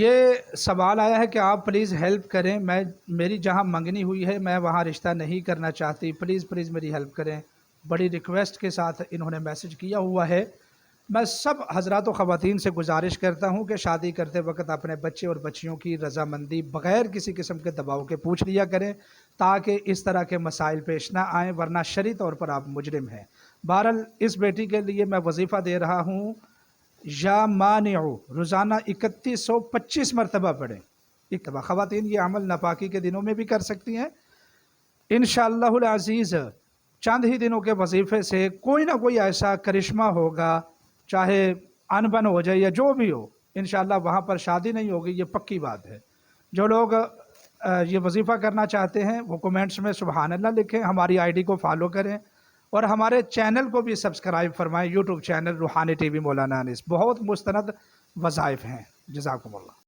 ये सवाल आया है कि आप प्लीज़ हेल्प करें, मेरी जहाँ मंगनी हुई है मैं वहाँ रिश्ता नहीं करना चाहती, प्लीज़ प्लीज़ मेरी हेल्प करें। बड़ी रिक्वेस्ट के साथ इन्होंने मैसेज किया हुआ है। मैं सब हज़रात व ख़वातीन से गुजारिश करता हूँ कि शादी करते वक्त अपने बच्चे और बच्चियों की रज़ामंदी बग़ैर किसी किस्म के दबाव के पूछ लिया करें, ताकि इस तरह के मसाइल पेश ना आएँ, वरना शरई तौर पर आप मुजरिम हैं। बहरहाल इस बेटी के लिए मैं वजीफ़ा दे रहा हूँ, या मानिउ रोज़ाना 3125 मरतबा पढ़ें। एक दफ़ा ख़वातीन ये अमल नापाकी के दिनों में भी कर सकती हैं। इंशाअल्लाहुल अज़ीज़ चंद ही दिनों के वजीफ़े से कोई ना कोई ऐसा करिश्मा होगा, चाहे अनबन हो जाए या जो भी हो, इंशाअल्लाह वहाँ पर शादी नहीं होगी, ये पक्की बात है। जो लोग ये वजीफ़ा करना चाहते हैं वो कमेंट्स में सुबहान अल्लाह लिखें, हमारी आईडी को फॉलो करें और हमारे चैनल को भी सब्सक्राइब फरमाएं। यूट्यूब चैनल रूहानी टीवी मौलाना अनीस, बहुत मुस्तनद वज़ाइफ हैं। जज़ाकुमुल्लाह।